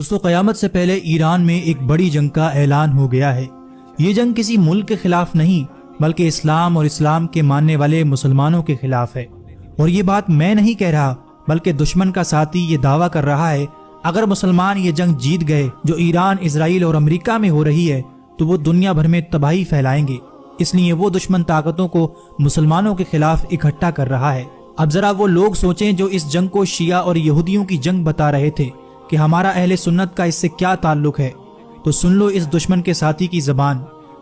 دوستو قیامت سے پہلے ایران میں ایک بڑی جنگ کا اعلان ہو گیا ہے۔ یہ جنگ کسی ملک کے خلاف نہیں بلکہ اسلام اور اسلام کے ماننے والے مسلمانوں کے خلاف ہے۔ اور یہ بات میں نہیں کہہ رہا بلکہ دشمن کا ساتھی یہ دعویٰ کر رہا ہے اگر مسلمان یہ جنگ جیت گئے جو ایران، اسرائیل اور امریکہ میں ہو رہی ہے تو وہ دنیا بھر میں تباہی پھیلائیں گے۔ اس لیے وہ دشمن طاقتوں کو مسلمانوں کے خلاف اکٹھا کر رہا ہے۔ اب ذرا وہ لوگ سوچیں جو اس جنگ کو شیعہ اور یہودیوں کی جنگ بتا رہے تھے کہ ہمارا اہل سنت کا اس سے کیا تعلق ہے، تو سن لو اس دشمن کے ساتھی کی زبان۔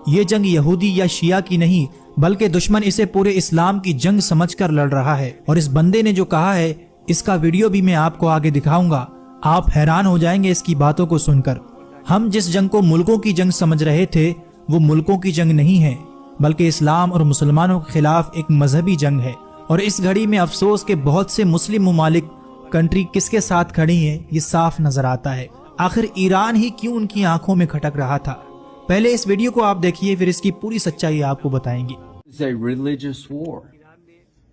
یہ جنگ یہودی یا شیعہ کی نہیں بلکہ دشمن اسے پورے اسلام کی جنگ سمجھ کر لڑ رہا ہے۔ اور اس بندے نے جو کہا ہے اس کا ویڈیو بھی میں آپ کو آگے دکھاؤں گا، آپ حیران ہو جائیں گے اس کی باتوں کو سن کر۔ ہم جس جنگ کو ملکوں کی جنگ سمجھ رہے تھے وہ ملکوں کی جنگ نہیں ہے بلکہ اسلام اور مسلمانوں کے خلاف ایک مذہبی جنگ ہے۔ اور اس گھڑی میں افسوس کہ بہت سے مسلم ممالک کنٹری کس کے ساتھ کھڑی ہیں یہ صاف نظر آتا ہے۔ آخر ایران ہی کیوں ان کی آنکھوں میں کھٹک رہا تھا؟ پہلے اس ویڈیو کو آپ دیکھیے پھر اس کی پوری سچائی آپ کو بتائیں گے۔ It's a religious war.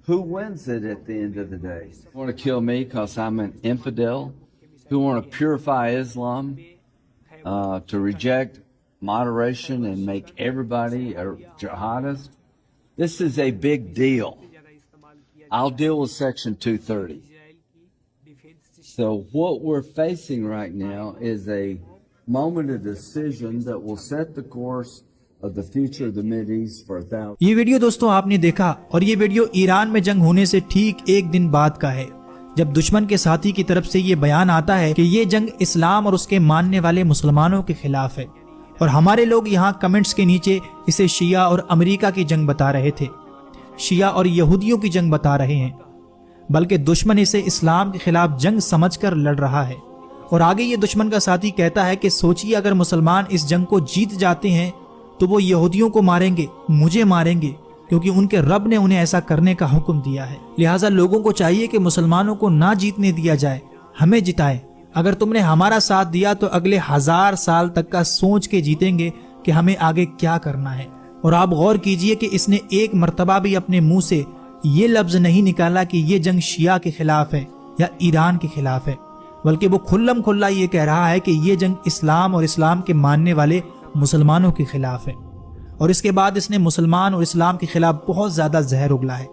Who wins it at the end of the day? You want to kill me because I'm an infidel? Who want to purify Islam, to reject moderation and make everybody a jihadist? This is a big deal. I'll deal with Section 230. So what we're facing right now is a moment of decision that will set the course of the future of the Mideast for 1,000. یہ video دوستوں آپ نے دیکھا اور یہ video Iran میں جنگ ہونے سے ٹھیک ایک دن بعد کا ہے جب دشمن کے ساتھی کی طرف سے یہ بیان آتا ہے کہ یہ جنگ اسلام اور اس کے ماننے والے مسلمانوں کے خلاف ہے۔ اور ہمارے لوگ یہاں کمنٹس کے نیچے اسے شیعہ اور امریکہ کی جنگ بتا رہے تھے، شیعہ اور یہودیوں کی جنگ بتا رہے ہیں، بلکہ دشمن اسے اسلام کے خلاف جنگ سمجھ کر لڑ رہا ہے۔ اور آگے یہ دشمن کا ساتھی کہتا ہے کہ سوچیے اگر مسلمان اس جنگ کو جیت جاتے ہیں تو وہ یہودیوں کو ماریں گے، مجھے ماریں گے، کیونکہ ان کے رب نے انہیں ایسا کرنے کا حکم دیا ہے۔ لہٰذا لوگوں کو چاہیے کہ مسلمانوں کو نہ جیتنے دیا جائے، ہمیں جتائیں۔ اگر تم نے ہمارا ساتھ دیا تو اگلے 1000 سال تک کا سوچ کے جیتیں گے کہ ہمیں آگے کیا کرنا ہے۔ اور آپ غور کیجئے کہ اس نے ایک مرتبہ بھی اپنے منہ سے یہ لفظ نہیں نکالا کہ یہ جنگ شیعہ کے خلاف ہے یا ایران کے خلاف ہے، بلکہ وہ کھلم کھلا یہ کہہ رہا ہے کہ یہ جنگ اسلام اور اسلام کے ماننے والے مسلمانوں کے خلاف ہے۔ اور اس کے بعد اس نے مسلمان اور اسلام کے خلاف بہت زیادہ زہر اگلا ہے۔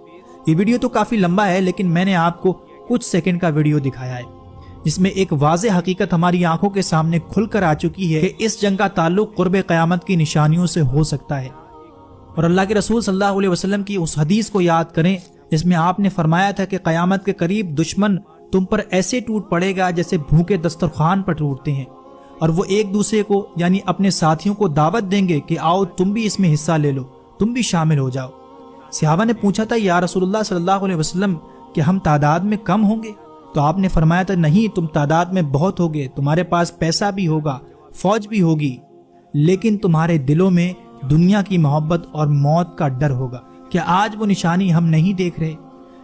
یہ ویڈیو تو کافی لمبا ہے لیکن میں نے آپ کو کچھ سیکنڈ کا ویڈیو دکھایا ہے جس میں ایک واضح حقیقت ہماری آنکھوں کے سامنے کھل کر آ چکی ہے کہ اس جنگ کا تعلق قرب قیامت کی نشانیوں سے ہو سکتا ہے۔ اور اللہ کے رسول صلی اللہ علیہ وسلم کی اس حدیث کو یاد کریں جس میں آپ نے فرمایا تھا کہ قیامت کے قریب دشمن تم پر ایسے ٹوٹ پڑے گا جیسے بھوکے دسترخوان پر ٹوٹتے ہیں، اور وہ ایک دوسرے کو یعنی اپنے ساتھیوں کو دعوت دیں گے کہ آؤ تم بھی اس میں حصہ لے لو، تم بھی شامل ہو جاؤ۔ صحابہ نے پوچھا تھا یا رسول اللہ صلی اللہ علیہ وسلم کہ ہم تعداد میں کم ہوں گے؟ تو آپ نے فرمایا تھا نہیں، تم تعداد میں بہت ہوگے، تمہارے پاس پیسہ بھی ہوگا، فوج بھی ہوگی، لیکن تمہارے دلوں میں دنیا کی محبت اور موت کا ڈر ہوگا۔ کیا آج وہ نشانی ہم نہیں دیکھ رہے؟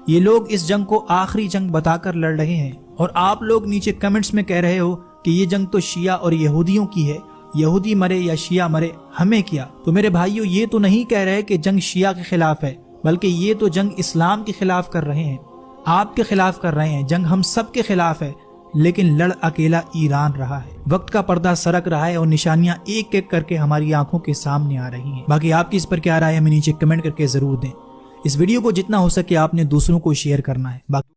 یہ لوگ اس جنگ کو آخری جنگ بتا کر لڑ رہے ہیں اور آپ لوگ نیچے کمنٹس میں کہہ رہے ہو کہ یہ جنگ تو شیعہ اور یہودیوں کی ہے، یہودی مرے یا شیعہ مرے ہمیں کیا؟ تو میرے بھائیو یہ تو نہیں کہہ رہے کہ جنگ شیعہ کے خلاف ہے بلکہ یہ تو جنگ اسلام کے خلاف کر رہے ہیں، آپ کے خلاف کر رہے ہیں۔ جنگ ہم سب کے خلاف ہے لیکن لڑ اکیلا ایران رہا ہے۔ وقت کا پردہ سرک رہا ہے اور نشانیاں ایک ایک کر کے ہماری آنکھوں کے سامنے آ رہی ہیں۔ باقی آپ کی اس پر کیا رائے ہے ہمیں نیچے کمنٹ کر کے ضرور دیں۔ اس ویڈیو کو جتنا ہو سکے آپ نے دوسروں کو شیئر کرنا ہے۔